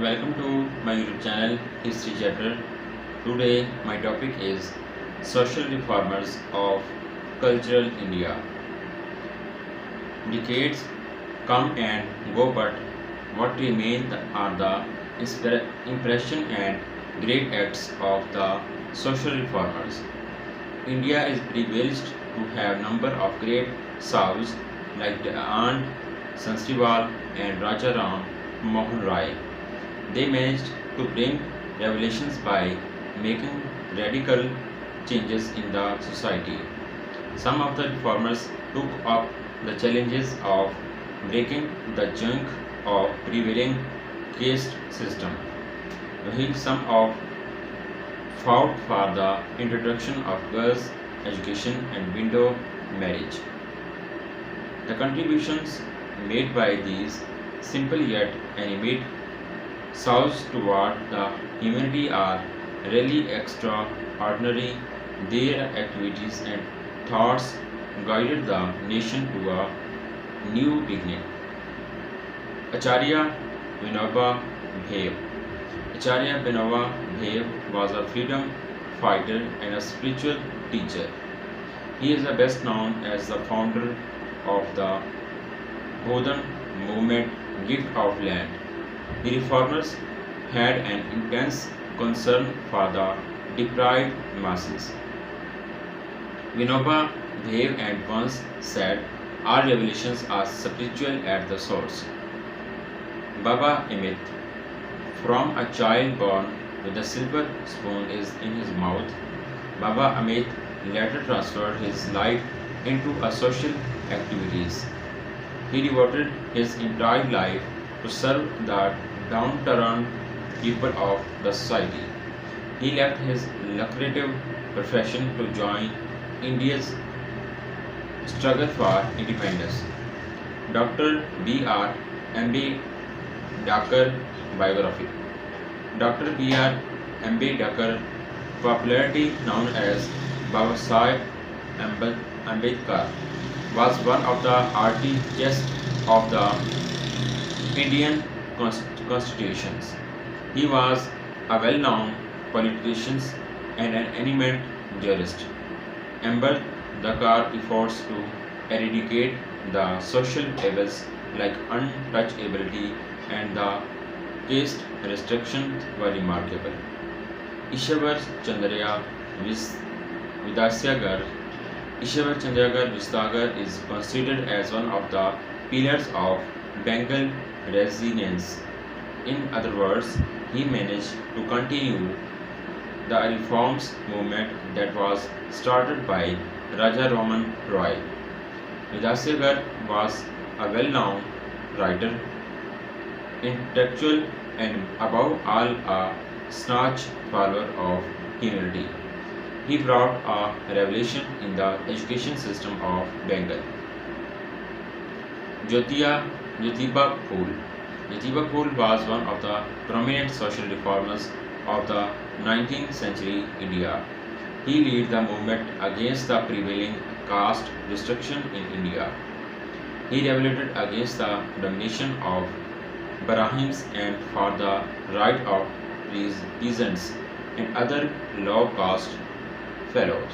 Welcome to my YouTube channel History Chapter. Today my topic is Social Reformers of Cultural India. Decades come and go, but what remain are the impression and great acts of the social reformers. India is privileged to have number of great Saus like the Aunt Sansriwal and Raja Ram Mohan Rai. They managed to bring revolutions by making radical changes in the society. Some of the reformers took up the challenges of breaking the junk of prevailing caste system, while some of fought for the introduction of girls' education and window marriage. The contributions made by these simple yet animate souls toward the humanity are really extraordinary. Their activities and thoughts guided the nation to a new beginning. Acharya Vinoba Bhave. Acharya Vinoba Bhave was a freedom fighter and a spiritual teacher. He is best known as the founder of the Bodhan movement, Gift of Land. The reformers had an intense concern for the deprived masses. Vinoba Bhave and once said, "Our revelations are spiritual at the source." Baba Amit, from a child born with a silver spoon is in his mouth, Baba Amit later transferred his life into a social activities. He devoted his entire life to serve the downtrodden people of the society. He left his lucrative profession to join India's struggle for independence. Dr. B.R. Ambedkar biography. Dr. B.R. Ambedkar, popularly known as Baba Sahib Ambedkar, was one of the architects of the Indian constitutions. He was a well-known politician and an eminent jurist. Ambedkar efforts to eradicate the social evils like untouchability and the caste restrictions were remarkable. Ishwar Chandraya Vidyasagar Ishwar Chandragar Vistagar is considered as one of the pillars of Bengal resilience. In other words, he managed to continue the reforms movement that was started by Raja Raman Roy. Vidyasagar was a well-known writer, intellectual, and above all a staunch follower of humanity. He brought a revolution in the education system of Bengal. Jyotiba Phule. Jyotiba Phule was one of the prominent social reformers of the 19th century India. He led the movement against the prevailing caste restriction in India. He revolted against the domination of Brahmins and for the right of peasants and other low caste fellows.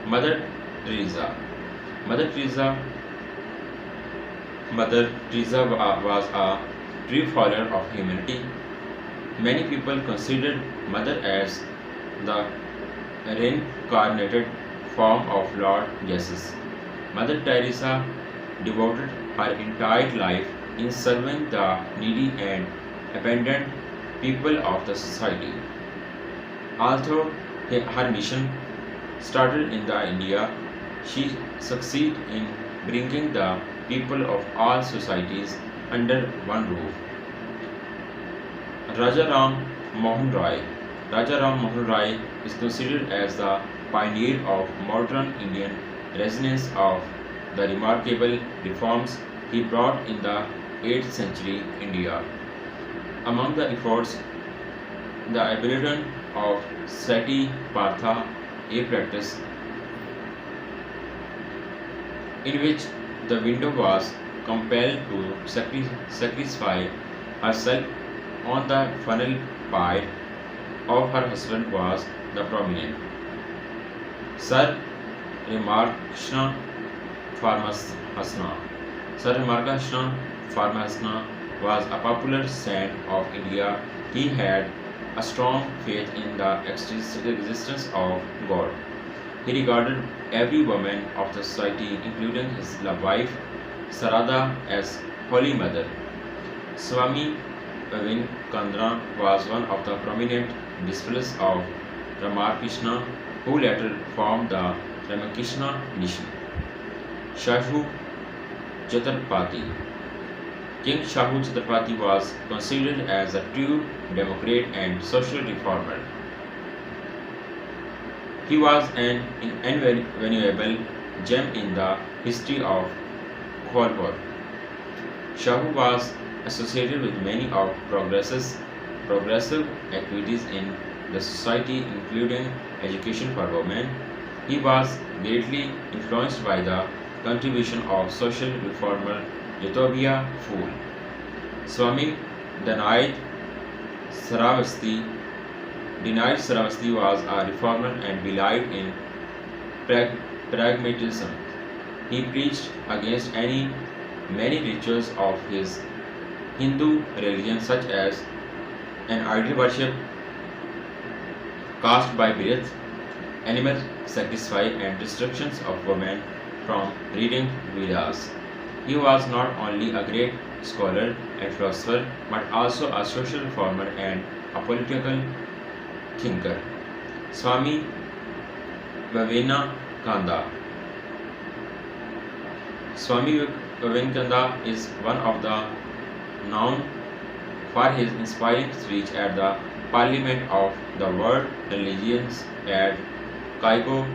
Mother Teresa. Mother Teresa Mother Teresa was a true follower of humanity. Many people considered Mother as the reincarnated form of Lord Jesus. Mother Teresa devoted her entire life in serving the needy and abandoned people of the society. Although her mission started in the India, she succeeded in bringing the people of all societies under one roof. Raja Ram Mohan Rai. Raja Ram Mohan Rai is considered as the pioneer of modern Indian resonance of the remarkable reforms he brought in the 8th century India. Among the efforts, the abolition of Sati Partha, a practice in which the widow was compelled to sacrifice herself on the funnel pie of her husband was the prominent Sir Remarkshna Farmahasna. Sir Remarkshna Farmahasna was a popular saint of India. He had a strong faith in the existence of God. He regarded every woman of the society, including his wife Sarada, as Holy Mother. Swami Vivekananda was one of the prominent disciples of Ramakrishna, who later formed the Ramakrishna Mission. Shahu Chhatrapati. King Shahu Chhatrapati was considered as a true democrat and social reformer. He was an invaluable gem in the history of Kholpur. Shahu was associated with many of progressive activities in the society, including education for women. He was greatly influenced by the contribution of social reformer Jyotiba Phule. Swami denied Saravasti was a reformer and believed in pragmatism. He preached against many rituals of his Hindu religion, such as an idol worship, caste by birth, animal sacrifice, and restrictions of women from reading Vedas. He was not only a great scholar and philosopher, but also a social reformer and a political thinker. Swami Vivekananda. Swami Vivekananda is one of the known for his inspiring speech at the Parliament of the World Religions at Cairo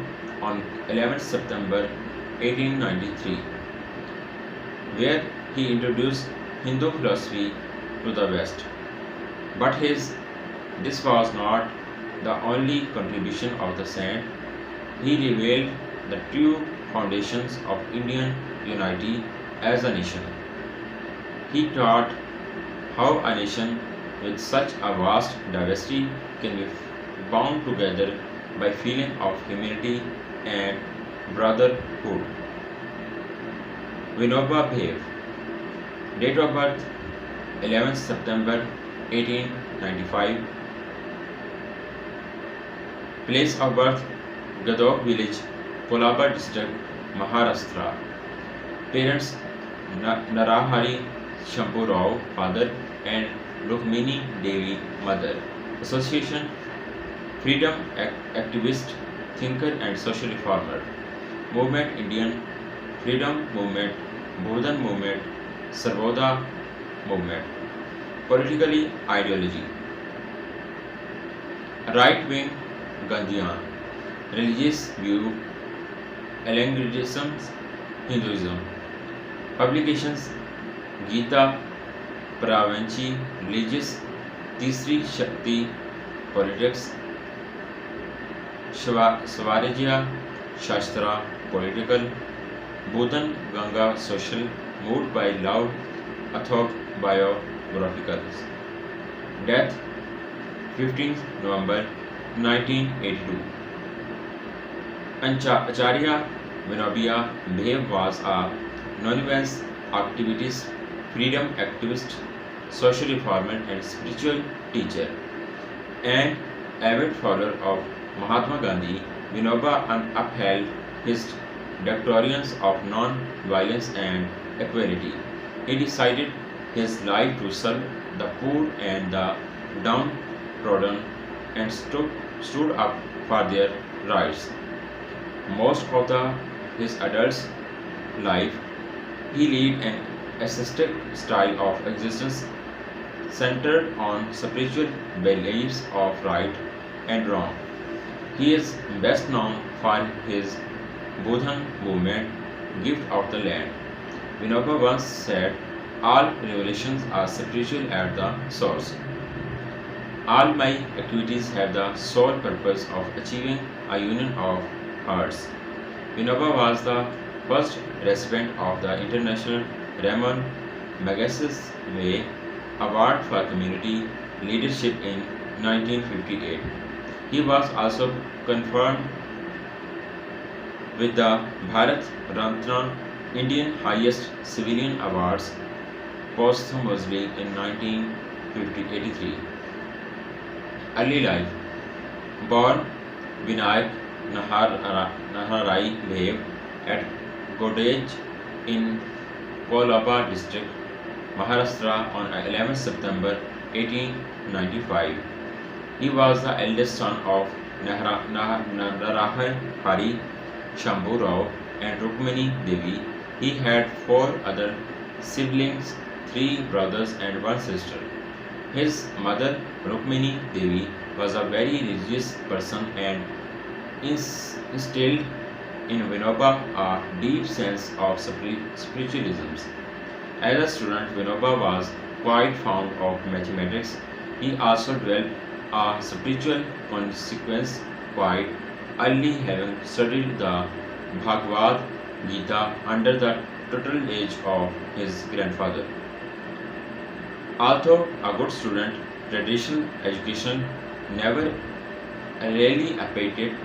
on 11 September 1893, where he introduced Hindu philosophy to the West. But this was not the only contribution of the saint. He revealed the true foundations of Indian unity as a nation. He taught how a nation with such a vast diversity can be bound together by feeling of humanity and brotherhood. Vinoba Bhave. Date of birth 11 September 1895. Place of birth Gadok village, Kolaba district, Maharashtra. Parents Narahari Shambhu Rao, father, and Rukmini Devi, mother. Association Freedom activist, thinker, and social reformer. Movement Indian Freedom Movement, Bodhan Movement, Sarvoda Movement. Politically ideology. Right wing Gandhian. Religious view Alangulism, Hinduism. Publications Gita Pravanchi, Religious, Tisri Shakti, Politics, Swarajya Shastra, Political, Bodhan Ganga, Social, Moved by Love, Autobiographicals. Death 15th November 1982. Acharya Vinoba Bhave was a nonviolence activist, freedom activist, social reformer, and spiritual teacher. An avid follower of Mahatma Gandhi, Vinoba upheld his doctrines of non-violence and equality. He decided his life to serve the poor and the downtrodden and stood up for their rights. Most of his adult life, he led an ascetic style of existence centered on spiritual beliefs of right and wrong. He is best known for his Bodhan movement, Gift of the Land. Vinoba once said, "All revelations are spiritual at the source. All my activities have the sole purpose of achieving a union of hearts." Vinoba was the first recipient of the International Ramon Magsaysay Award for Community Leadership in 1958. He was also conferred with the Bharat Ratna, Indian highest civilian awards, posthumously in 1983. Early life. Born Vinayak Naharai Dev at Godrej in Kolaba district, Maharashtra on 11 September 1895. He was the eldest son of Narahari Hari Shambhu Rao and Rukmini Devi. He had four other siblings, three brothers and one sister. His mother Rukmini Devi was a very religious person and instilled in Vinoba a deep sense of spiritualism. As a student, Vinoba was quite fond of mathematics. He also developed a spiritual consequence quite early, having studied the Bhagavad Gita under the tutelage age of his grandfather. Although a good student, traditional education never really appealed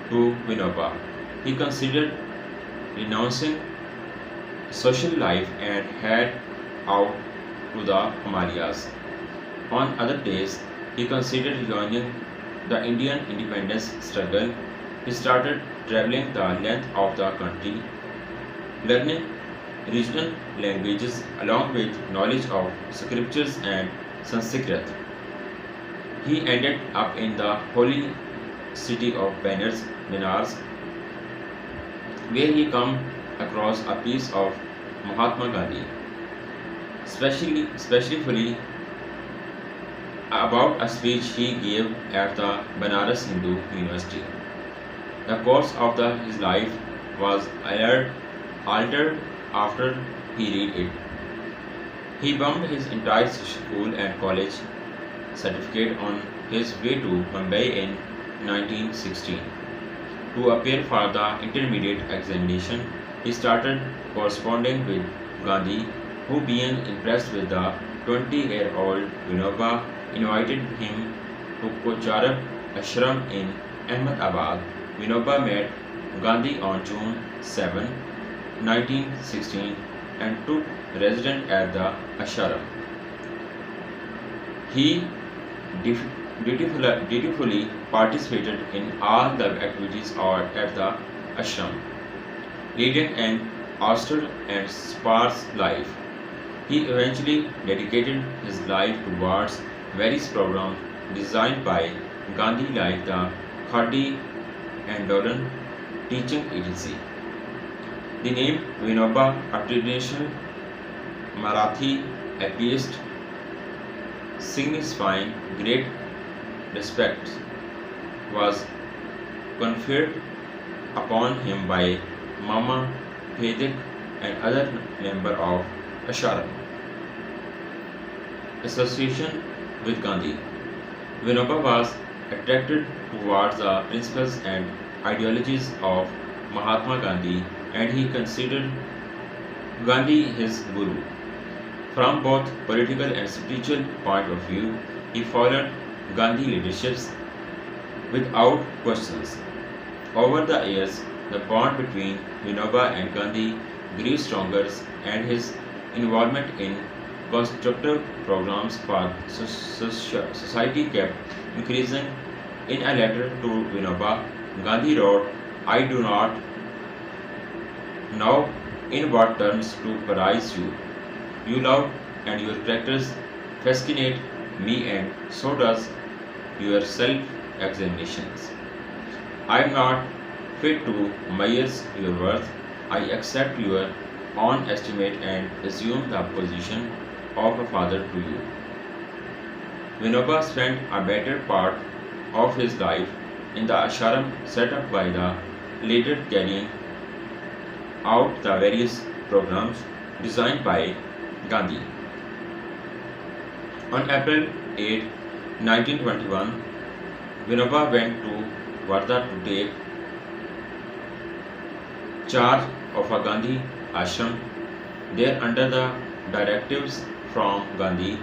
to Vinoba. He considered renouncing social life and head out to the Himalayas. On other days, he considered joining the Indian independence struggle. He started traveling the length of the country, learning regional languages along with knowledge of scriptures and Sanskrit. He ended up in the holy city of Benares, where he came across a piece of Mahatma Gandhi, specifically about a speech he gave at the Banaras Hindu University. The course of his life was altered after he read it. He bumped his entire school and college certificate on his way to Mumbai in 1916. To appear for the intermediate examination, he started corresponding with Gandhi, who, being impressed with the 20-year-old Vinoba, invited him to Kocharab Ashram in Ahmedabad. Vinoba met Gandhi on June 7, 1916 and took residence at the ashram. He dutifully participated in all the activities at the ashram, leading an austere and sparse life. He eventually dedicated his life towards various programs designed by Gandhi like the Khadi Andolan teaching agency. The name Vinoba, a traditional Marathi atheist signifying great respect, was conferred upon him by Mama Vedic and other member of Ashram. Association with Gandhi. Vinoba was attracted towards the principles and ideologies of Mahatma Gandhi and he considered Gandhi his guru. From both political and spiritual point of view, he followed Gandhi leaderships without questions. Over the years, the bond between Vinoba and Gandhi grew stronger and his involvement in constructive programs for society kept increasing. In a letter to Vinoba, Gandhi wrote, "I do not know in what terms to praise you. You love and your characters fascinate me and so does your self-examinations. I am not fit to measure your worth. I accept your own estimate and assume the position of a father to you." Vinoba spent a better part of his life in the ashram set up by the leader carrying out the various programs designed by Gandhi. On April 8, 1921, Vinoba went to Wardha to take charge of a Gandhi ashram. There, under the directives from Gandhi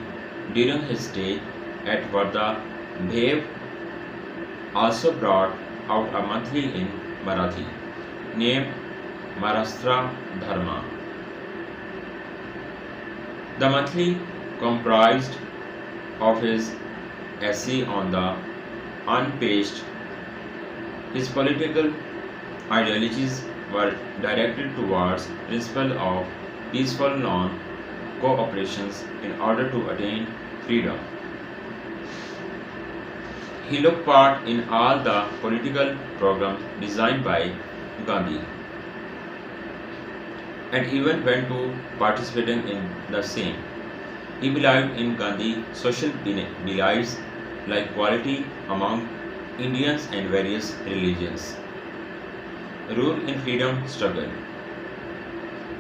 during his stay at Wardha. Bhev also brought out a monthly in Marathi named Maharashtra Dharma. The monthly comprised of his essay on the unpaged. His political ideologies were directed towards principle of peaceful non-cooperations in order to attain freedom. He took part in all the political programs designed by Gandhi and even went to participating in the same. He believed in Gandhi's social beliefs like equality among Indians and various religions. Rule in freedom struggle.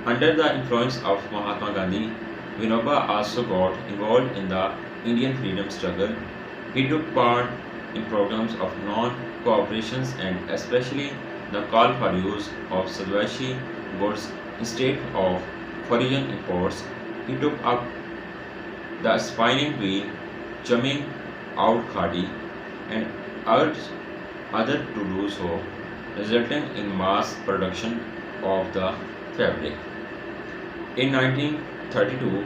Under the influence of Mahatma Gandhi, Vinoba also got involved in the Indian freedom struggle. He took part in programs of non-cooperations and especially the call for use of Swadeshi goods instead of foreign imports. He took up the spinning wheel, chumming out khadi, and urged others to do so, resulting in mass production of the fabric. In 1932,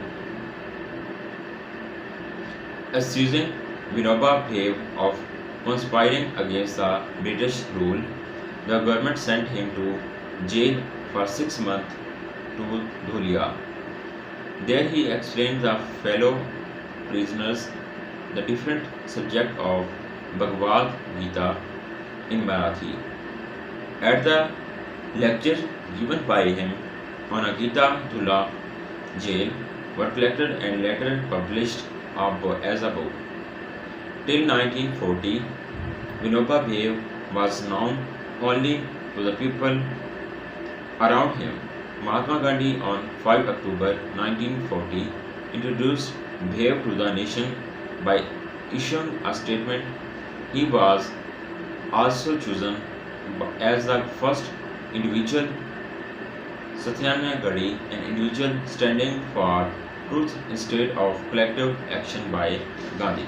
accusing Vinoba Bhave of conspiring against the British rule, the government sent him to jail for 6 months to Dhulia. There he explained the fellow prisoners the different subject of Bhagavad Gita in Marathi. At the lecture given by him on a Gita Dhula jail were collected and later published as a book. Till 1940, Vinoba Bhave was known only to the people around him. Mahatma Gandhi on 5 October 1940 introduced Bhave to the nation by issuing a statement. He was also chosen as the first individual Satyagrahī, an individual standing for truth instead of collective action by Gandhi.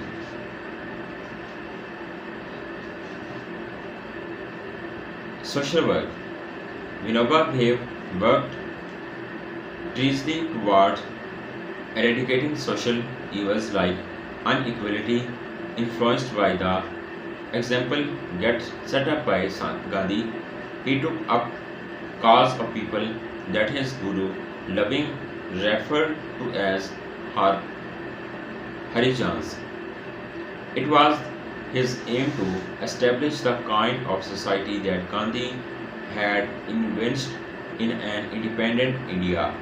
Social work. Vinoba Bhave worked tirelessly towards eradicating social evils like inequality influenced by the example set up by Gandhi. He took up cause of people that his guru loving referred to as Harijans. It was his aim to establish the kind of society that Gandhi had envisaged in an independent India.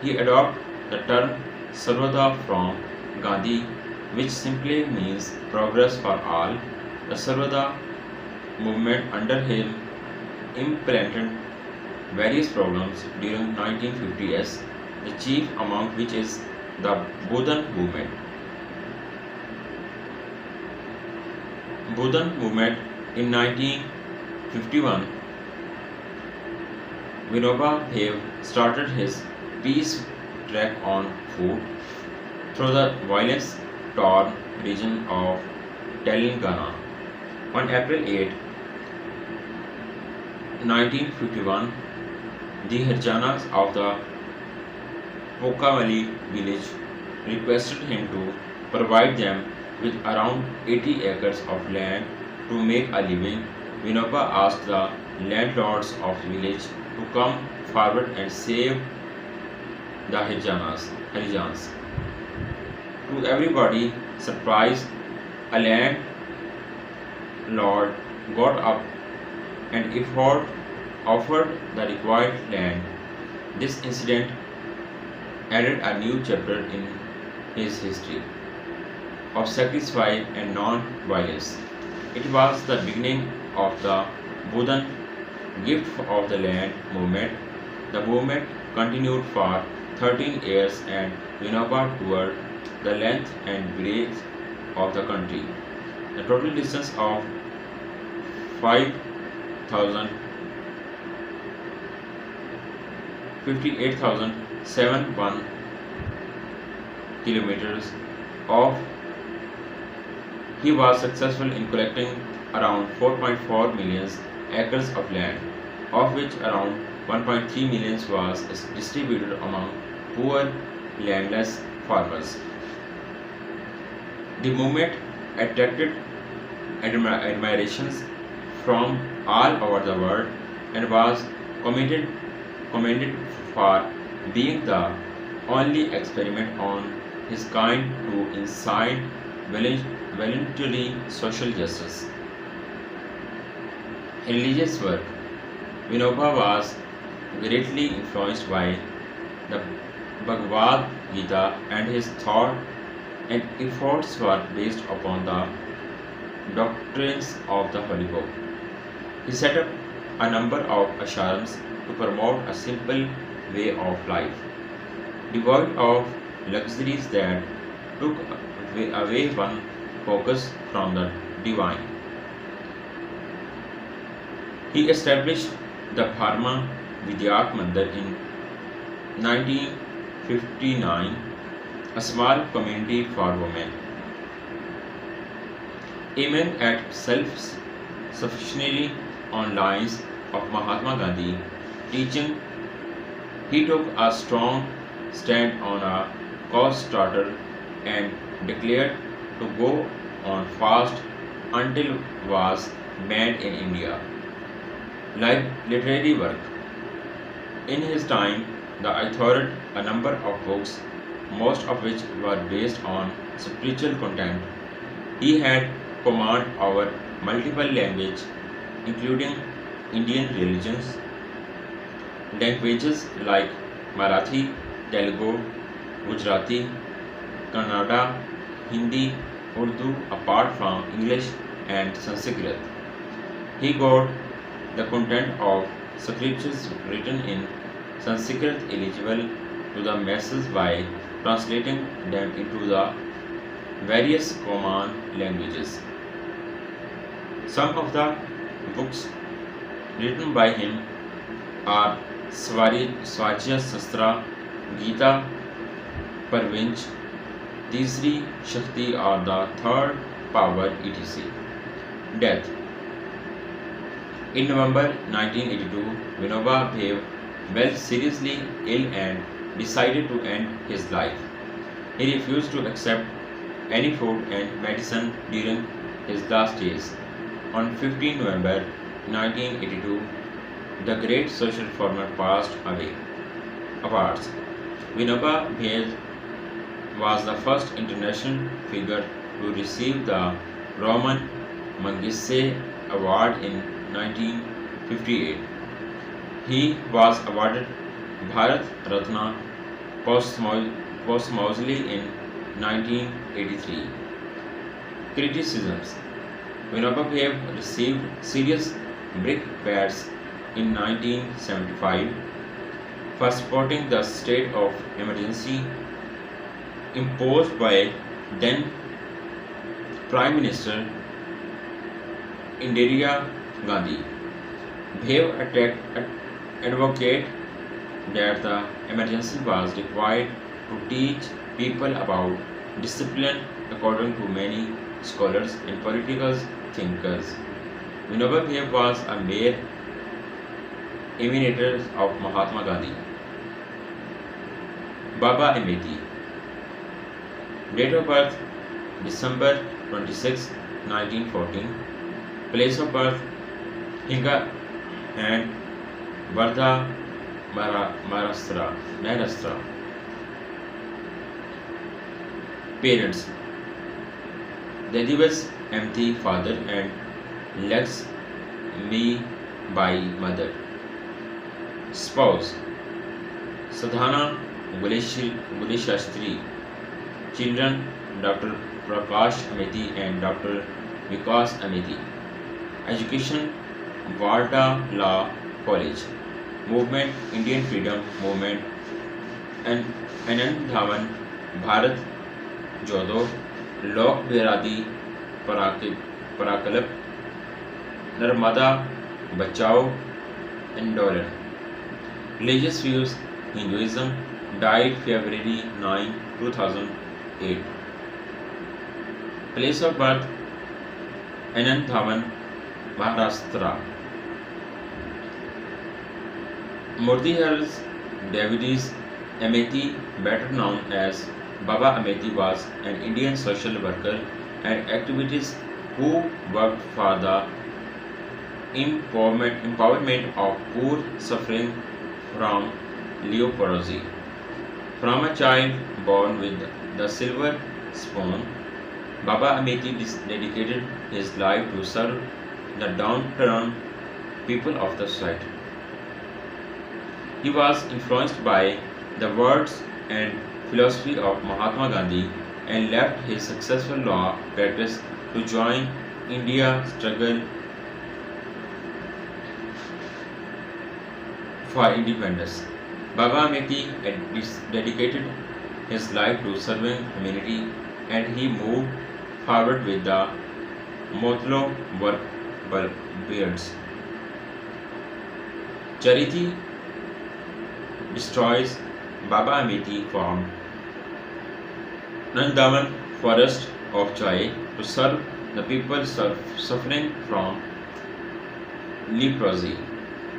He adopted the term Sarvada from Gandhi, which simply means progress for all. The Sarvada movement under him implemented various programs during 1950s, the chief among which is the Bodhan movement. Bodhan movement in 1951, Vinoba Bhave started his peace trek on foot through the violence-torn region of Telangana. On April 8, 1951, the Harijanas of the Pokamali village requested him to provide them with around 80 acres of land to make a living. Vinoba asked the landlords of the village to come forward and save the Harijans. To everybody's surprise, a landlord got up and offered the required land. This incident added a new chapter in his history of sacrifice and non-violence. It was the beginning of the Bodhan gift of the land movement. The movement continued for 13 years and Vinoba toured the length and breadth of the country. The total distance of 5,000 58,701 kilometers of. He was successful in collecting around 4.4 million acres of land, of which around 1.3 million was distributed among poor landless farmers. The movement attracted admirations from all over the world and was commended, commended for being the only experiment on his kind to incite voluntary social justice. Religious work. Vinoba was greatly influenced by the Bhagavad Gita, and his thought and efforts were based upon the doctrines of the Holy Book. He set up a number of ashrams to promote a simple way of life, devoid of luxuries that took away one focus from the divine. He established the Dharma Vidyak Mandir in 1959, a small community for women, aiming at self-sufficiency on lines of Mahatma Gandhi teaching. He took a strong stand on a cause starter and declared to go on fast until was banned in India. Like literary work. In his time, the authored a number of books, most of which were based on spiritual content. He had command over multiple languages, including Indian languages like Marathi, Telugu, Gujarati, Kannada, Hindi, Urdu, apart from English and Sanskrit. He got the content of scriptures written in Sanskrit eligible to the masses by translating them into the various common languages. Some of the books written by him are Swajya Sastra, Gita, Parvinch, Tisri Shakti or the Third Power, etc. Death. In November 1982, Vinoba Bhave fell seriously ill and decided to end his life. He refused to accept any food and medicine during his last days. On 15 November 1982, the great social reformer passed away. Awards. Vinoba Bhave was the first international figure to receive the Roman Magsaysay Award in 1958. He was awarded Bharat Ratna posthumously in 1983. Criticisms. Vinoba Bhave received serious brickbats in 1975 for supporting the state of emergency imposed by then Prime Minister Indira Gandhi. Bhave advocated that the emergency was required to teach people about discipline according to many scholars and political thinkers. Vinoba Bhave was a mere imitator of Mahatma Gandhi. Baba Amity. Date of birth December 26, 1914. Place of birth Hinga and Wardha, Maharashtra. Parents Dedivas Amity, father, and Lex Me by mother. Spouse Sadhana Guleshastri. Children Dr. Prakash Amity and Dr. Vikas Amity. Education Warda Law College. Movement Indian Freedom Movement and Anand Dhawan Bharat Jodo Lok Beradi Parakalp Narmada Bachao Andolan. Religious views Hinduism. Died February 9, 2000. 8. Place of birth Ananthavan, Maharashtra. Murthy's Davidis Ameti, better known as Baba Ameti, was an Indian social worker and activist who worked for the empowerment of poor suffering from leprosy. From a child born with the silver spoon, Baba Ameti dedicated his life to serve the downtrodden people of the society. He was influenced by the words and philosophy of Mahatma Gandhi and left his successful law practice to join India's struggle for independence. Baba Mehdi dedicated his life to serving humanity and he moved forward with the Motlo work beards. Charity destroys Baba Ameti formed Nandavan Forest of Joy to serve the people suffering from leprosy.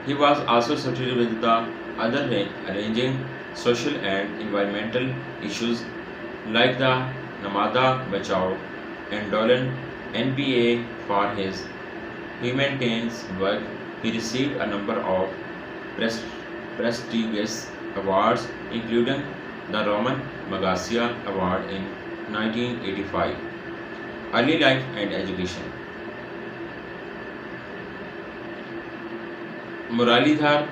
He was also associated with the other arranging social and environmental issues like the Namada Bachao and Dolan NPA for his humanitarian work. He received a number of prestigious awards, including the Roman Magasia Award in 1985. Early life and education. Muralidhar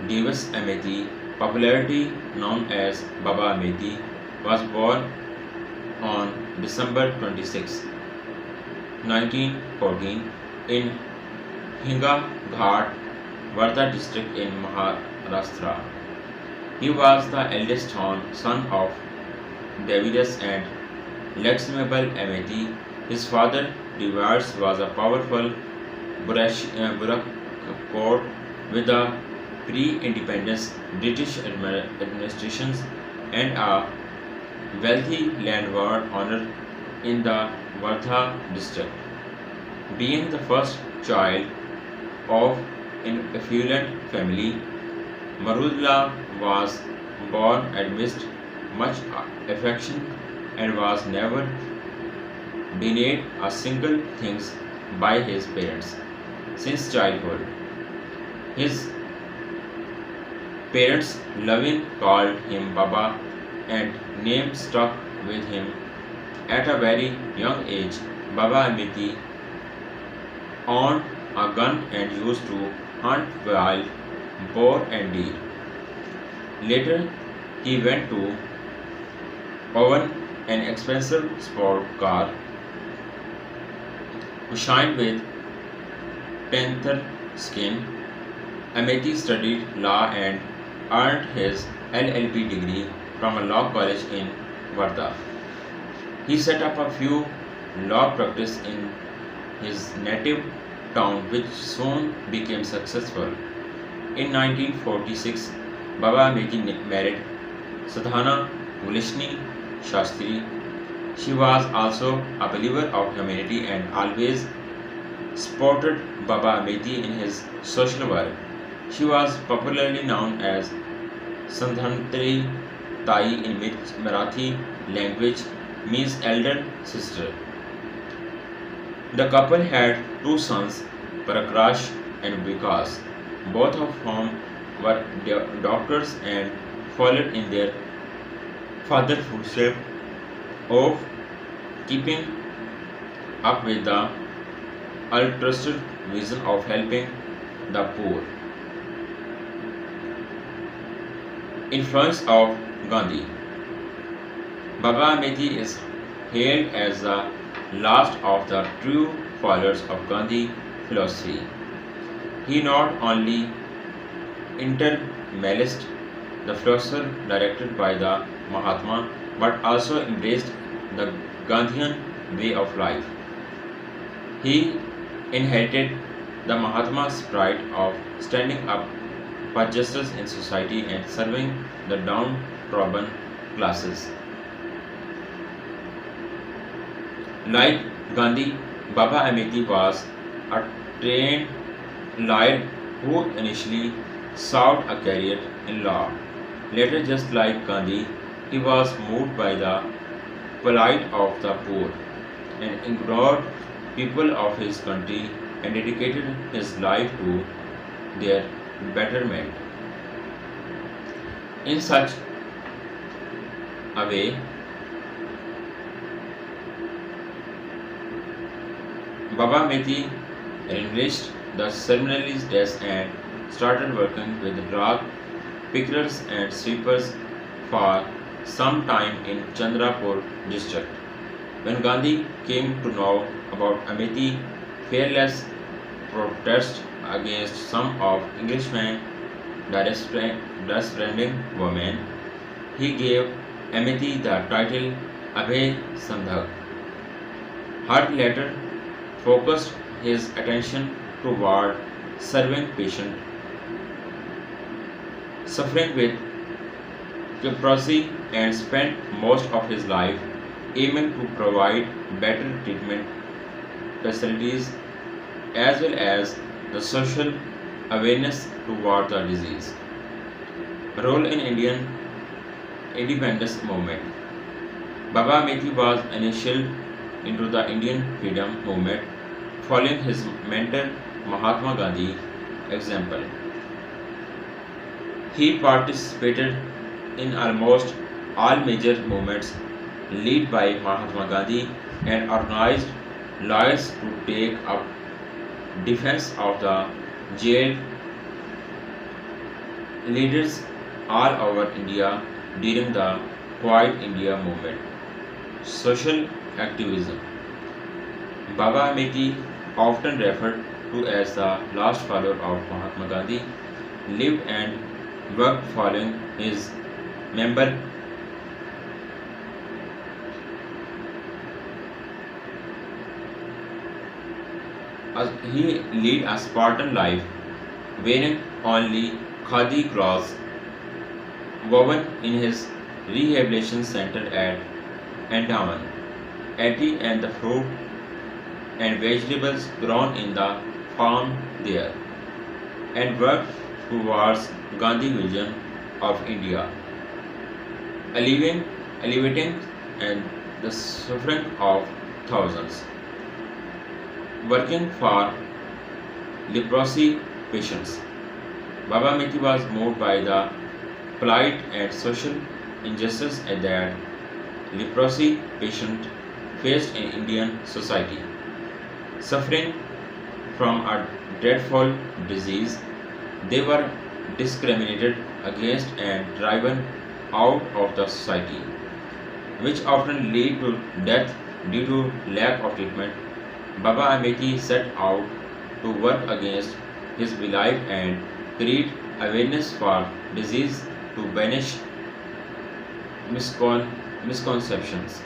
Davis Ameti, popularly known as Baba Ameti, was born on December 26, 1914 in Hinga Ghat, Wardha district in Maharashtra. He was the eldest son of Davidas and Lakshmibal Ameti. His father, Devas, was a powerful bureaucrat with the pre-independence British administrations and a wealthy landlord owner in the Wardha district. Being the first child of an affluent family, Marudla was born amidst much affection and was never denied a single thing by his parents. Since childhood, his parents loving called him Baba and name stuck with him. At a very young age, Baba Ameti owned a gun and used to hunt wild boar and deer. Later, he went to own an expensive sport car, shined with panther skin. Ameti studied law and earned his LLB degree from a law college in Wardha. He set up a few law practice in his native town which soon became successful. In 1946, Baba Ameti married Sadhana Gulishni Shastri. She was also a believer of humanity and always supported Baba Ameti in his social work. She was popularly known as Sandhantri Tai in Marathi language, means elder sister. The couple had two sons, Prakash and Vikas, both of whom were doctors and followed in their father's footsteps of keeping up with the altruistic vision of helping the poor. Influence of Gandhi. Baba Ameti is hailed as the last of the true followers of Gandhi philosophy. He not only internalized the philosophy directed by the Mahatma but also embraced the Gandhian way of life. He inherited the Mahatma's pride of standing up for justice in society and serving the downtrodden classes. Like Gandhi, Baba Amity was a trained lawyer who initially sought a career in law. Later, just like Gandhi, he was moved by the plight of the poor and ignored people of his country and dedicated his life to their betterment. In such a way, Baba Mehdi relinquished the ceremonial's desk and started working with rag pickers and sweepers for some time in Chandrapur district. When Gandhi came to know about Amity fearless protest against some of Englishmen disbanding women, he gave Amity the title Abhay Sandhak. Hart later focused his attention toward serving patients suffering with leprosy and spent most of his life aiming to provide better treatment facilities as well as the social awareness toward the disease. Role in Indian independence movement. Baba Mehdi was initial into the Indian freedom movement following his mentor Mahatma Gandhi example. He participated in almost all major movements led by Mahatma Gandhi and organized lawyers to take up defense of the jailed leaders all over India during the Quiet India movement. Social activism. Baba Mehdi, often referred to as the last follower of Mahatma Gandhi, lived and worked following his member he led a Spartan life, wearing only khadi cloths woven in his rehabilitation center at Andaman. Tea and the fruit and vegetables grown in the farm there, and worked towards Gandhi vision of India, elevating and the suffering of thousands. Working for leprosy patients. Baba Mehdi was moved by the plight and social injustice that leprosy patients faced in Indian society. Suffering from a dreadful disease, they were discriminated against and driven out of the society, which often lead to death due to lack of treatment. Baba Ameti set out to work against his belief and create awareness for disease to banish misconceptions.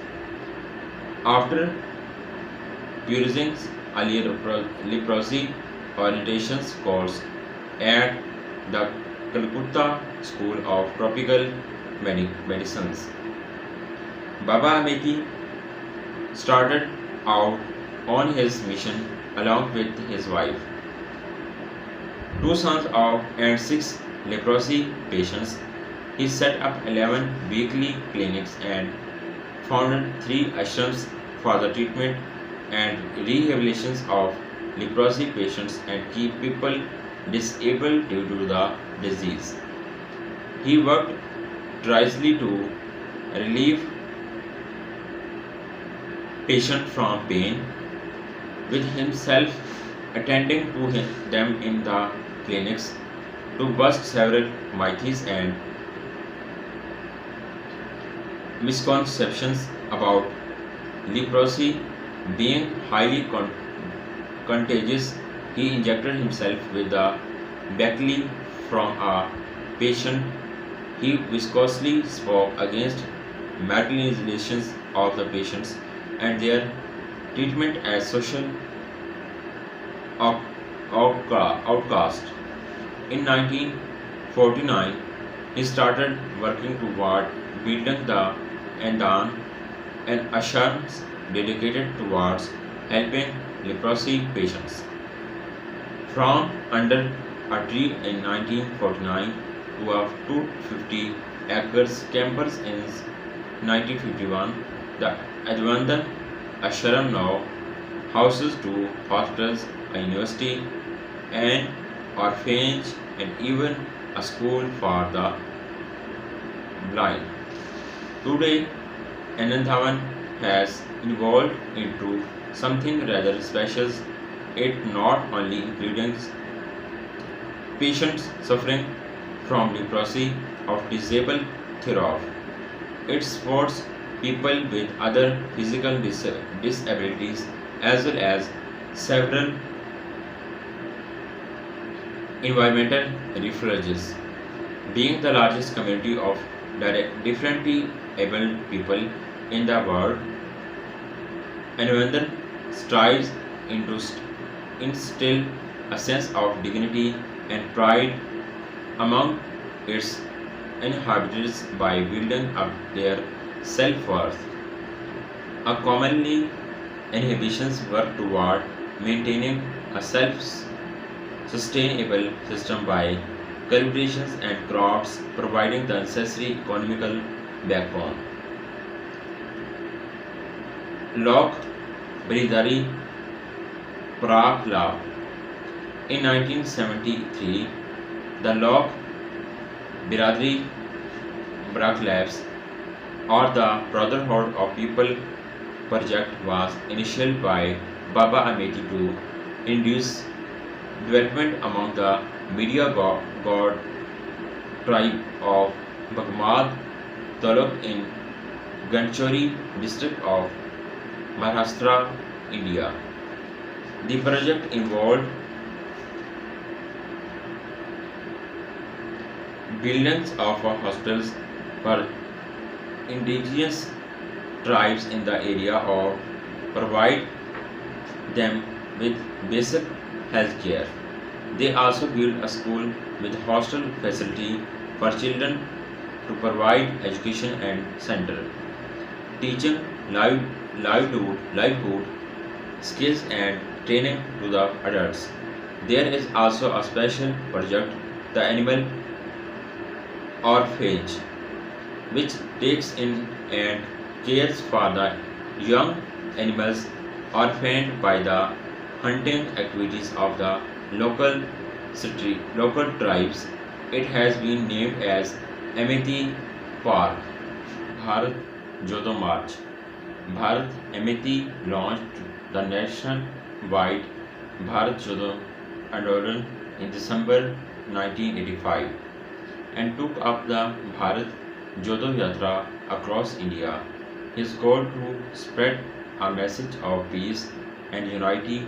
After purging a leprosy orientation course at the Calcutta School of Tropical Medicines, Baba Ameti started out on his mission along with his wife, two sons and six leprosy patients. He set up 11 weekly clinics and founded three ashrams for the treatment and rehabilitation of leprosy patients and keep people disabled due to the disease. He worked tirelessly to relieve patients from pain, with himself attending to them in the clinics to bust several myths and misconceptions about leprosy being highly contagious. He injected himself with the bacilli from a patient. He viscously spoke against marginalizations of the patients and their treatment as social outcast. In 1949, he started working toward building the Andan and Ashrams dedicated towards helping leprosy patients. From under a tree in 1949 to a 250 acres campus in 1951, the Advantan Ashram now houses two hospitals, a university, an orphanage, and even a school for the blind. Today, Ananthavan has evolved into something rather special. It not only includes patients suffering from leprosy of disabled thereof, it supports people with other physical disabilities as well as several environmental refuges. Being the largest community of differently abled people in the world, Anandan strives into instill a sense of dignity and pride among its inhabitants by building up their self-worth. A commonly inhibitions work toward maintaining a self-sustainable system by collaborations and crafts providing the necessary economical backbone. Lok Bridari Prakla. In 1973, the Lok Biradri Braklabs or the Brotherhood of People project was initiated by Baba Ameti to induce development among the media god tribe of Bagmad Taluk in Ganchori district of Maharashtra, India. The project involved buildings of hospitals for indigenous tribes in the area or provide them with basic health care. They also built a school with hostel facility for children to provide education and center, teaching livelihood skills and training to the adults. There is also a special project, the Animal Orphanage, which takes in and cares for the young animals orphaned by the hunting activities of the local tribes. It has been named as Amity Park. Bharat Jodo March. Bharat Amity launched the nationwide Bharat Jodo Andolan in December 1985 and took up the Bharat Jodo Yatra across India. His goal to spread a message of peace and unity,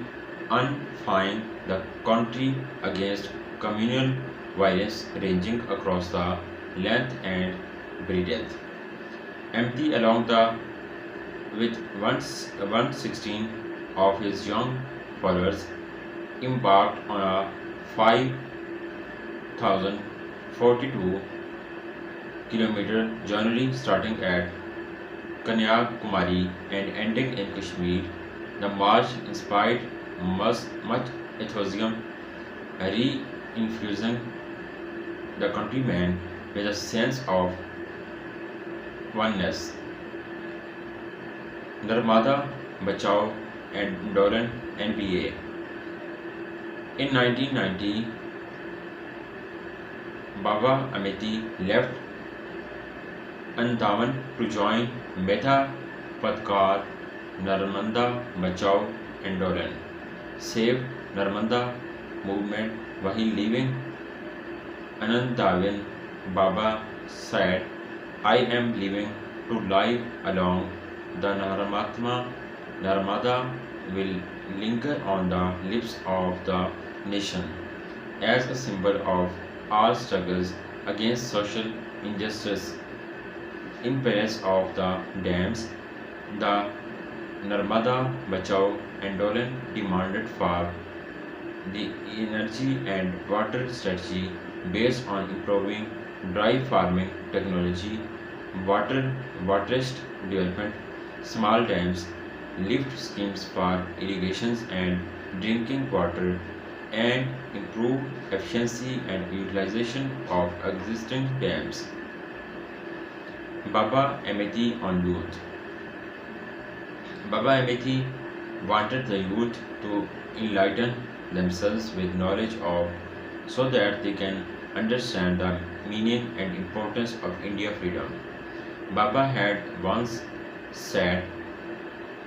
unifying the country against communal violence ranging across the length and breadth. Empty along the with 116 of his young followers embarked on a 5,042-kilometer journey starting at Kanyakumari and ending in Kashmir. The march inspired much enthusiasm, re-infusing the countrymen with a sense of oneness. Narmada Bachao Andolan (NBA). In 1990, Baba Amity left Andaman to join Mehta Patkar Narmada Bachao Andolan Save Narmada movement. While leaving Anandavan, Baba said, I am leaving to live along the Narmada will linger on the lips of the nation as a symbol of our struggles against social injustice. In place of the dams, the Narmada Bachao Andolan demanded for the energy and water strategy based on improving dry farming technology, waterist development, small dams, lift schemes for irrigations and drinking water, and improve efficiency and utilization of existing dams. Baba Amity on youth. Baba Amity wanted the youth to enlighten themselves with knowledge of so that they can understand the meaning and importance of India freedom. Baba had once said,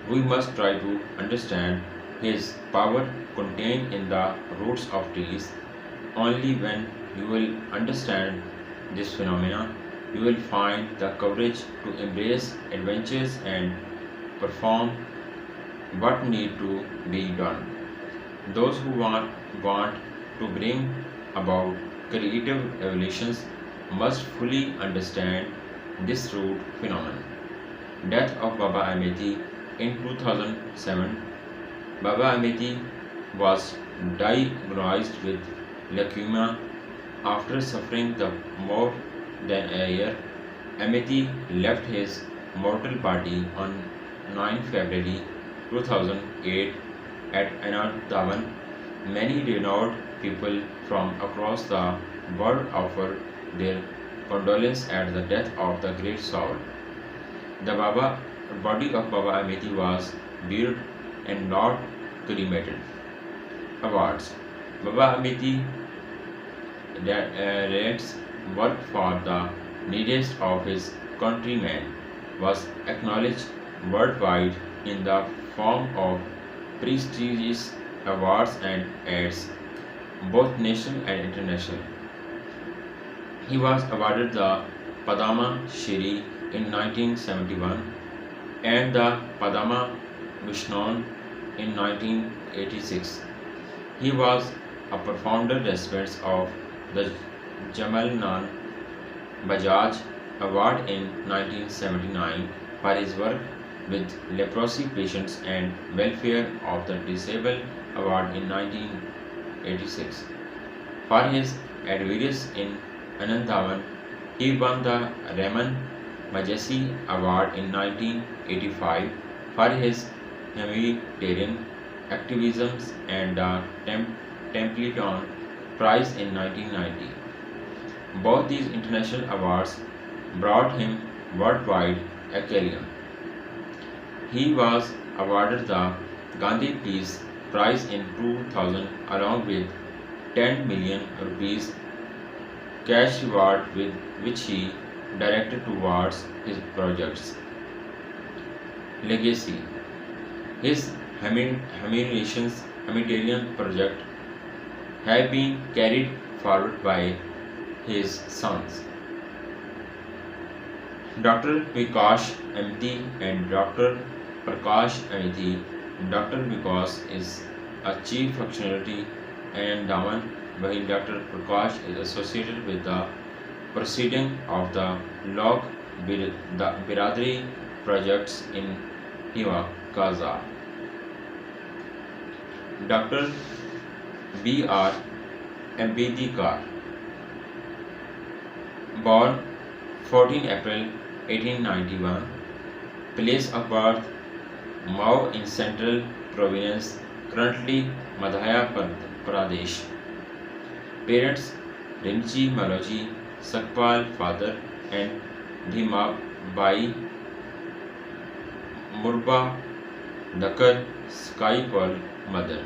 we must try to understand his power contained in the roots of trees. Only when you will understand this phenomena, you will find the courage to embrace adventures and perform what need to be done. Those who want to bring about creative evolutions must fully understand this root phenomenon. Death of Baba Amity in 2007. Baba Amity was diagnosed with leukemia after suffering the more than a year. Amity left his mortal body on 9 February 2008 at Anandavan. Many renowned people from across the world offered their condolence at the death of the great soul. The body of Baba Amity was buried and not cremated. Awards. Baba Amity Red's work for the neediest of his countrymen was acknowledged worldwide in the form of prestigious awards and ads, both national and international. He was awarded the Padma Shri in 1971 and the Padma Vishnu in 1986. He was a profound recipient of the Jamal Bajaj Award in 1979 for his work with leprosy patients and welfare of the disabled award in 1986. For his advocacy in Anandavan, he won the Raman Magsaysay Award in 1985 for his humanitarian activism and the Templeton Prize in 1990. Both these international awards brought him worldwide acclaim. He was awarded the Gandhi Peace Prize in 2000 along with 10 million rupees cash reward with which he directed towards his projects. Legacy. His humanitarian project have been carried forward by his sons, Dr. Vikash Amity and Dr. Prakash Amity. Dr. Vikas is a chief functionality and endowment, while Dr. Prakash is associated with the proceeding of the Lok Biradari projects in Hiva, Gaza. Dr. B.R. Ambedkar, born 14 April 1891, place of birth Mao in Central Province, currently Madhya Pradesh. Parents Rimchi Maloji Sakpal, father, and Dhima Bai Murba Dakar Skypal, mother.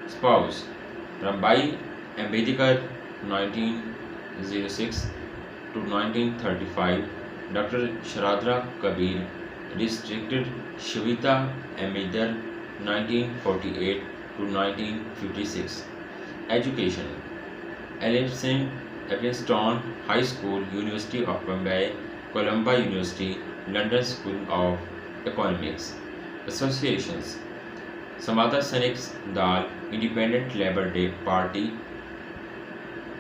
Spouse Rambai Ambedkar 1906 to 1935, Dr. Sharadra Kabir, restricted Shivita Amidar 1948 to 1956. Education Elphinstone High School, University of Bombay, Columbia University, London School of Economics. Associations Samata Sainik Dal, Independent Labour Party,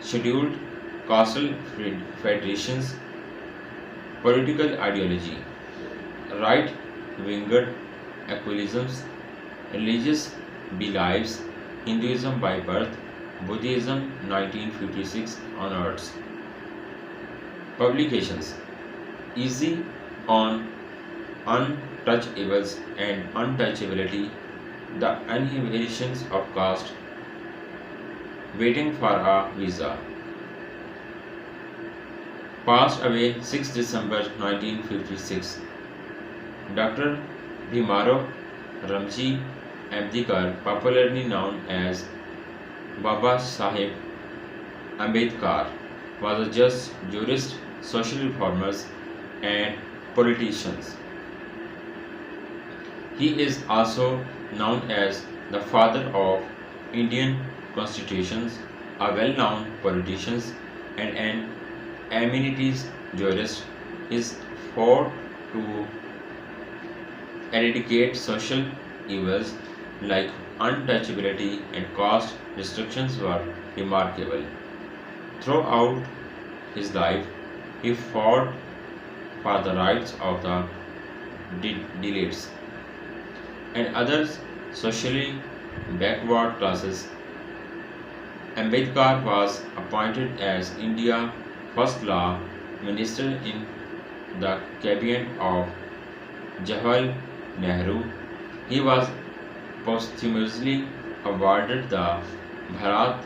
Scheduled Castle Federations. Political ideology right-winged equalisms, religious beliefs, Hinduism by birth, Buddhism 1956 onwards. Publications Easy on touchables and untouchability, the annihilations of caste, waiting for a visa. Passed away 6 December 1956. Dr. Bhimaro Ramji Ambedkar, popularly known as Baba Sahib Ambedkar, was a judge, jurist, social reformer, and politician. He is also known as the father of Indian constitutions, a well-known politician and an amenities jurist. His fought to eradicate social evils like untouchability and caste restrictions were remarkable. Throughout his life, he fought for the rights of the delegates and others socially backward classes. Ambedkar was appointed as India's first law minister in the cabinet of Jawaharlal Nehru. He was posthumously awarded the Bharat,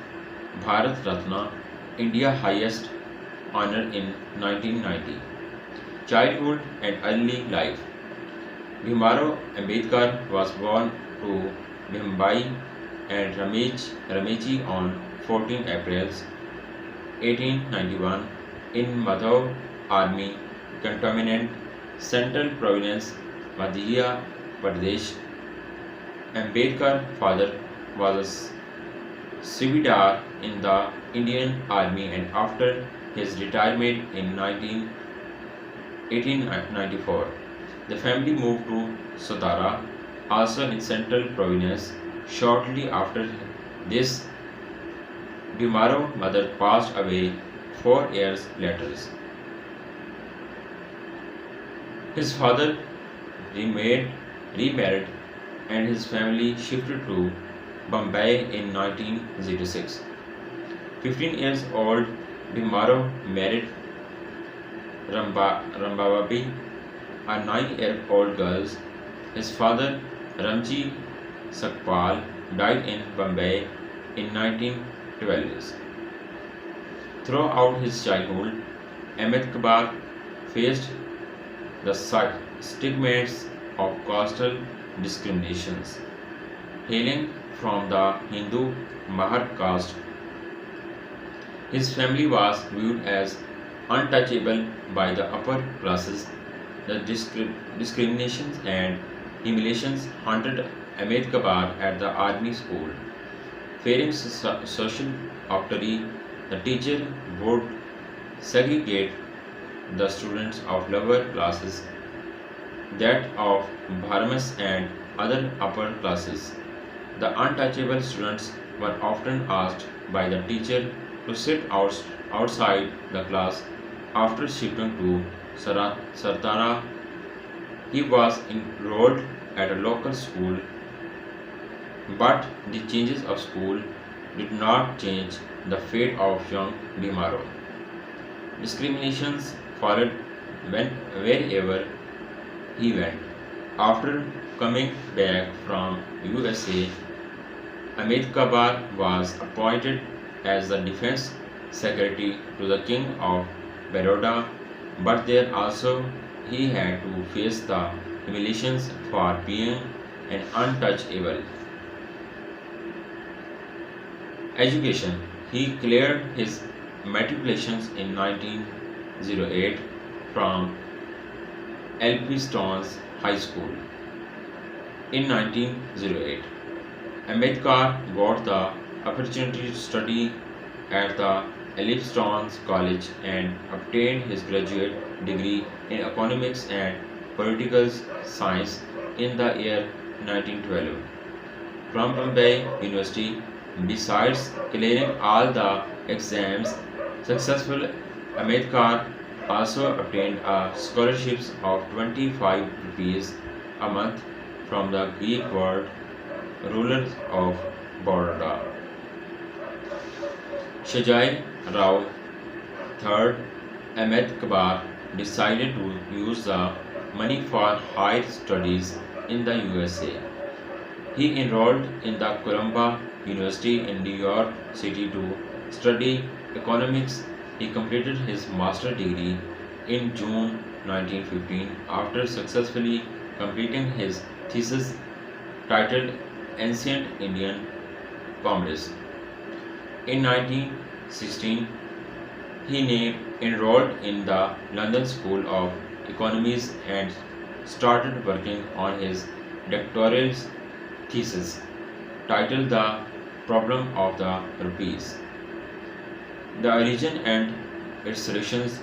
Bharat Ratna, India's highest honor in 1990. Childhood and early life. Bhimrao Ambedkar was born to Bhimbai and Rameji on 14 April 1891 in Madhav Army Cantonment, Central Province, Madhya Pradesh. Ambedkar's father was a Subedar in the Indian Army and after his retirement in 1894, the family moved to Satara, also in Central Province. Shortly after this, Bhimrao's mother passed away 4 years later. His father remarried and his family shifted to Bombay in 1906. 15 years old, Bhimrao married Rambababi, a 9-year-old girl. His father, Ramji Sakpal, died in Bombay in 1912. Throughout his childhood, Ambedkar faced the stigmas of caste discriminations. Hailing from the Hindu Mahar caste, his family was viewed as untouchable by the upper classes. The discriminations and humiliations haunted Ambedkar at the army school. Fearing social authority, the teacher would segregate the students of lower classes, that of Brahmins and other upper classes. The untouchable students were often asked by the teacher to sit outside the class. After shifting to Sartara, he was enrolled at a local school, but the changes of school did not change the fate of young Bhimrao. Discriminations followed wherever he went. After coming back from USA, Ambedkar was appointed as the defense secretary to the king of Baroda, but there also he had to face the humiliations for being an untouchable. Education. He cleared his matriculations in 1908 from Elphinstone's High School. In 1908, Ambedkar got the opportunity to study at the Elphinstone College and obtained his graduate degree in economics and political science in the year 1912 from Bombay University. Besides clearing all the exams successful, Ambedkar also obtained a scholarship of 25 rupees a month from the Greek word rulers of Baroda. Shahjai Rao III Ambedkar decided to use the money for higher studies in the USA. He enrolled in the Columbia University in New York City to study economics. He completed his master's degree in June 1915 after successfully completing his thesis titled Ancient Indian Commerce. In 1916, he enrolled in the London School of Economics and started working on his doctoral thesis titled The Problem of the Rupees, the origin and its solutions.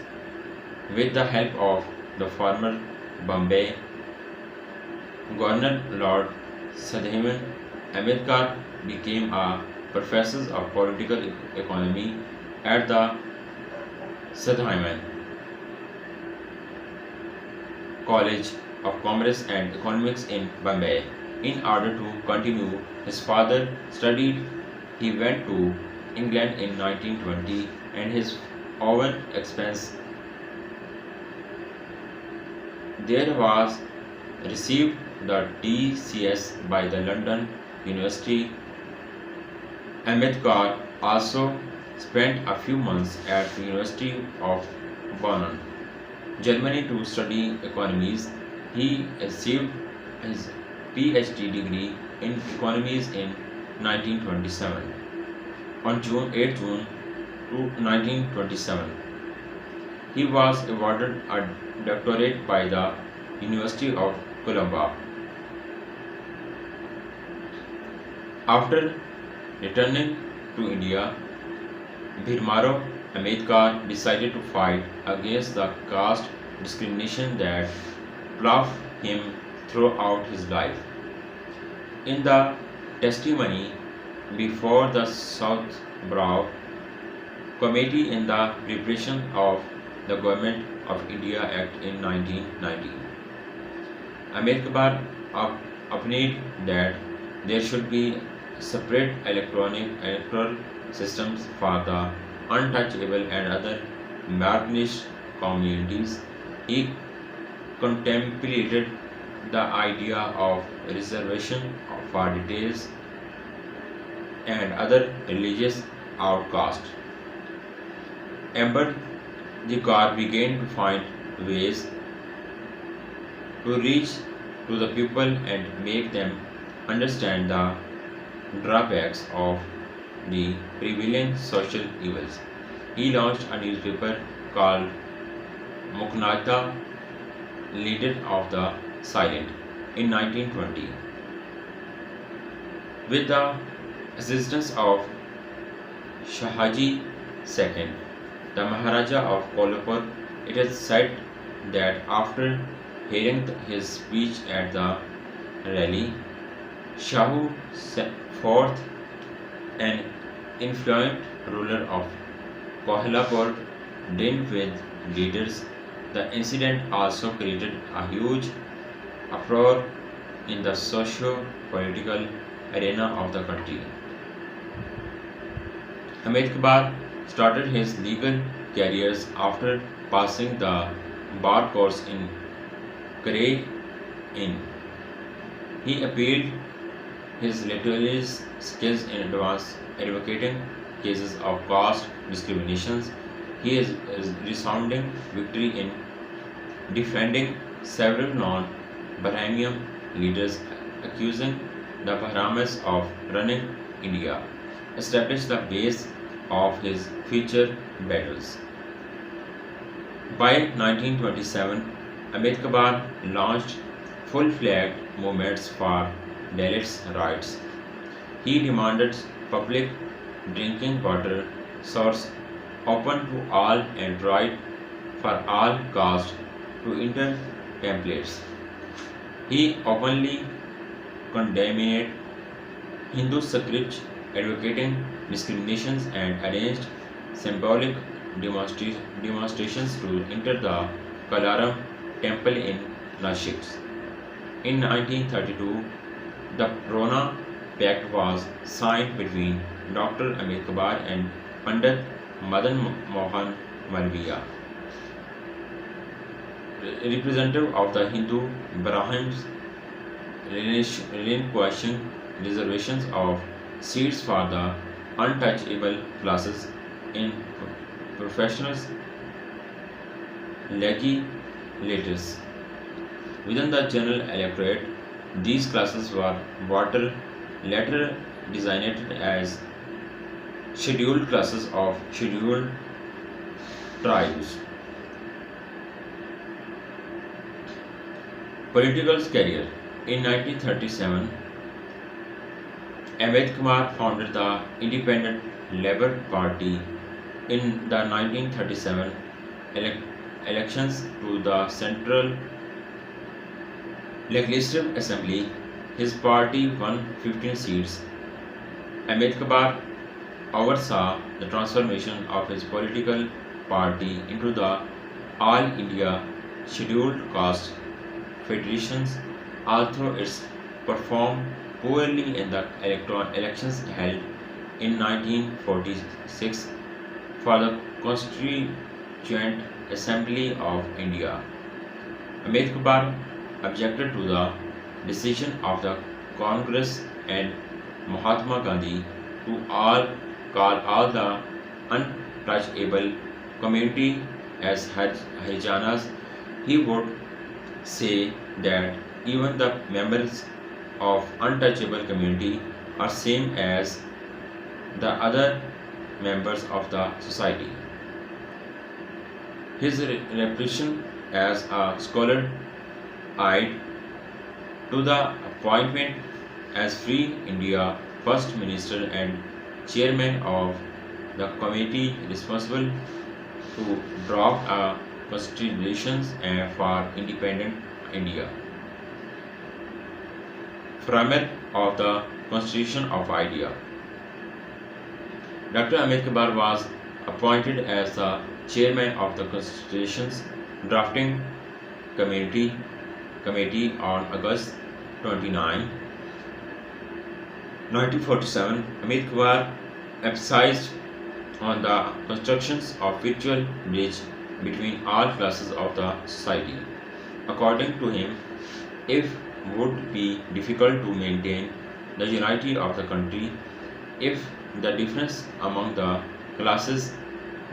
With the help of the former Bombay Governor Lord Sadhavan, Ambedkar became a professor of political economy at the Sadhavan College of Commerce and Economics in Bombay. In order to continue his father's studies, he went to England in 1920 and his own expense there was received the DCS by the London University. Ambedkar also spent a few months at the University of Bonn, Germany to study economics. He achieved his PhD degree in economics in 1927. On 8 June 1927, he was awarded a doctorate by the University of Columbia. After returning to India, Bhimrao Ambedkar decided to fight against the caste discrimination that plagued him throughout his life. In the testimony before the Southborough Committee in the preparation of the Government of India Act in 1990, Ambedkar opined that there should be separate electoral systems for the untouchable and other marginalized communities. He contemplated the idea of reservation for details and other religious outcasts. Ambedkar began to find ways to reach to the people and make them understand the drawbacks of the prevailing social evils. He launched a newspaper called Mukhnata, Leader of the Silent, in 1920. With the assistance of Shahaji II, the Maharaja of Kolhapur, it is said that after hearing his speech at the rally, Shahu IV, an influential ruler of Kolhapur, dined with leaders. The incident also created a huge uproar in the socio-political arena of the country. Ambedkar started his legal career after passing the bar course in Cray Inn. He appealed his literary skills in advance advocating cases of caste discriminations. He is resounding victory in defending several non-Brahmin leaders accusing the Brahmins of running India, established the base of his future battles. By 1927, Ambedkar launched full-fledged movements for Dalits' rights. He demanded public drinking water source open to all and right for all castes to enter templates. He openly condemned Hindu suffrage, advocating discriminations and arranged symbolic demonstrations to enter the Kalaram temple in Nashik. In 1932, the Rona Pact was signed between Dr. Ambedkar and Pandit Madan Mohan Malviya. representative of the Hindu Brahmins relinquishing reservations of seats for the untouchable classes in professional legislatures. Within the general electorate, these classes were later designated as scheduled classes of scheduled tribes. Political career. In 1937, Ahmed Kumar founded the Independent Labour Party. In the 1937 elec- elections to the Central Legislative Assembly, his party won 15 seats. Ahmed Kumar oversaw the transformation of his political party into the All India Scheduled Caste Federations, although it performed poorly in the elections held in 1946 for the Constituent Assembly of India. Ambedkar objected to the decision of the Congress and Mahatma Gandhi to call all the untouchable community as Harijanas. He would say that even the members of untouchable community are same as the other members of the society. His reputation as a scholar eyed to the appointment as Free India First Minister and Chairman of the committee responsible to draft a constitution for independent India. Framer of the Constitution of India. Dr. Ambedkar was appointed as the chairman of the Constitution's drafting committee on August 29, 1947. Ambedkar emphasized on the constructions of virtual bridge between all classes of the society. According to him, it would be difficult to maintain the unity of the country if the difference among the classes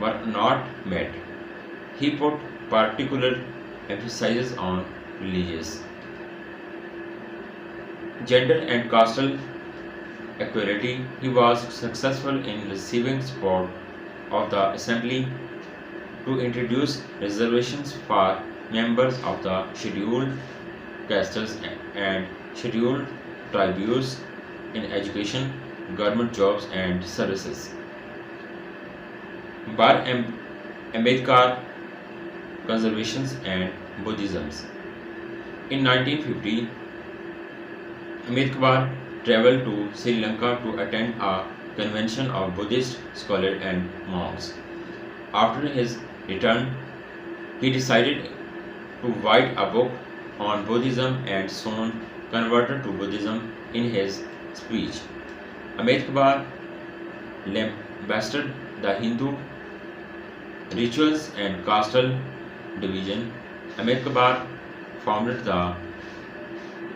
were not met. He put particular emphasis on religious, gender and caste equality. He was successful in receiving support of the assembly to introduce reservations for members of the scheduled castes and scheduled tribes in education, government jobs and services. Bar Ambedkar Conservations and Buddhisms. In 1950, Ambedkar traveled to Sri Lanka to attend a convention of Buddhist scholars and monks. After his return, he decided to write a book on Buddhism and soon converted to Buddhism in his speech. Ambedkar lambasted the Hindu rituals and caste division. Ambedkar founded the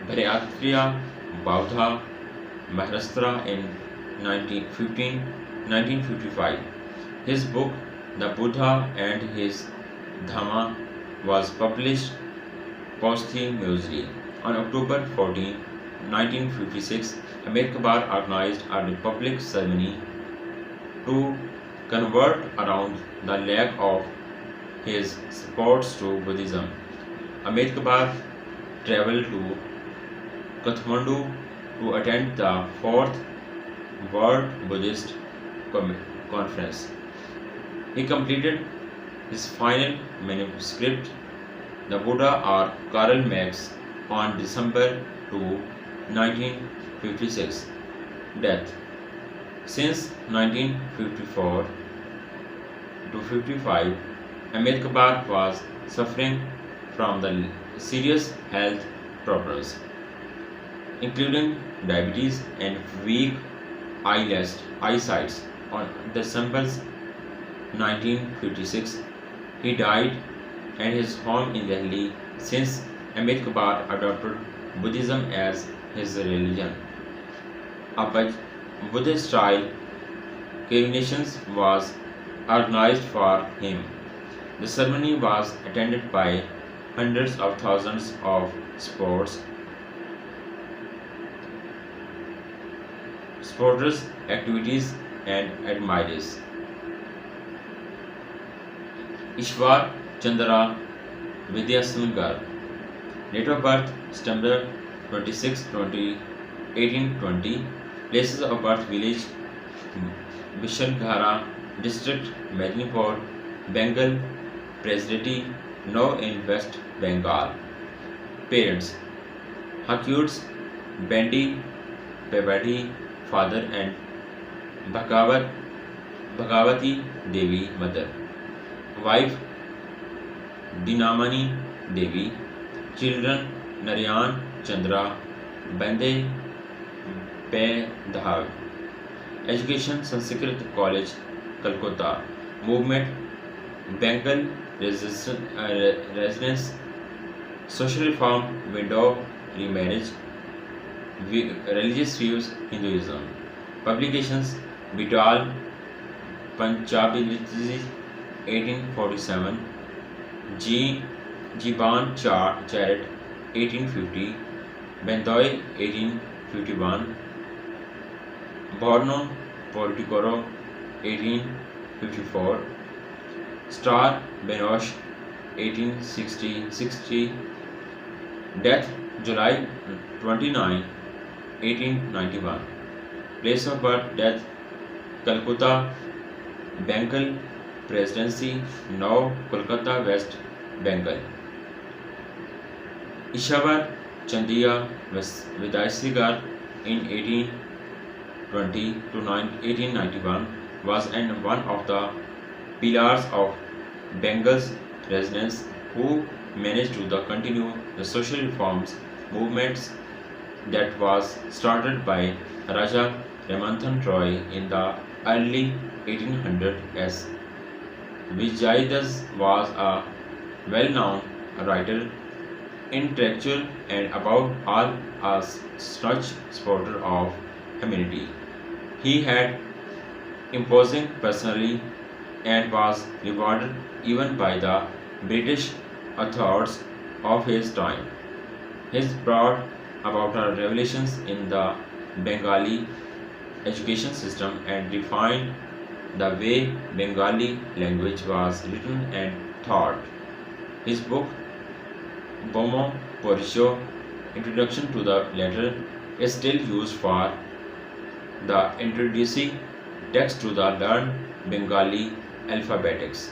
Bharatiya Bauddha Maharashtra in 1955. His book, The Buddha and His Dhamma, was published posthumously. On October 14, 1956, Ambedkar organized a public ceremony to convert around the lack of his supports to Buddhism. Ambedkar traveled to Kathmandu to attend the 4th World Buddhist Conference. He completed his final manuscript, The Buddha or Karl Marx, on December 2, 1956. Death. Since 1954 to 55, Ambedkar was suffering from the serious health problems, including diabetes and weak eyesight. On December 1956, he died and his home in Delhi since Amit Kabar adopted Buddhism as his religion. A Buddhist style coronation was organized for him. The ceremony was attended by hundreds of thousands of supporters, activities, and admirers. Ishwar Chandra Vidyasangar, date of birth September 26, 1820, places of birth village Bishalghara, district Medinipur, Bengal, Presidency, now in West Bengal. Parents Hakuts Bendi Pevadi, father, and Bhagavati Devi, mother. Wife Dinamani Devi. Children Narayan Chandra Bande Pedhav. Education Sanskrit College, Calcutta. Movement Bengal Residence. Social reform, widow remarriage, religious views, Hinduism. Publications Vital Panchability 1847, Jiban Charit 1850, Bendoi 1851, Borno Politicoro 1854, Star Benosh 1860, death July 29, 1891, place of birth death Calcutta, Bengal Presidency, now Kolkata, West Bengal. Ishwar Chandiya Vidyasigar in 1820 to 1891 was one of the pillars of Bengal's resonance who managed to continue the social reforms movements that was started by Raja Ramanthan Roy in the early 1800s. Vijayadas was a well-known writer, intellectual, and above all a staunch supporter of humanity. He had imposing personally and was rewarded even by the British authorities of his time. He brought about revolutions in the Bengali education system and refined the way Bengali language was written and taught. His book Bomo Porisho, Introduction to the Letter, is still used for the introducing text to the learned Bengali alphabetics.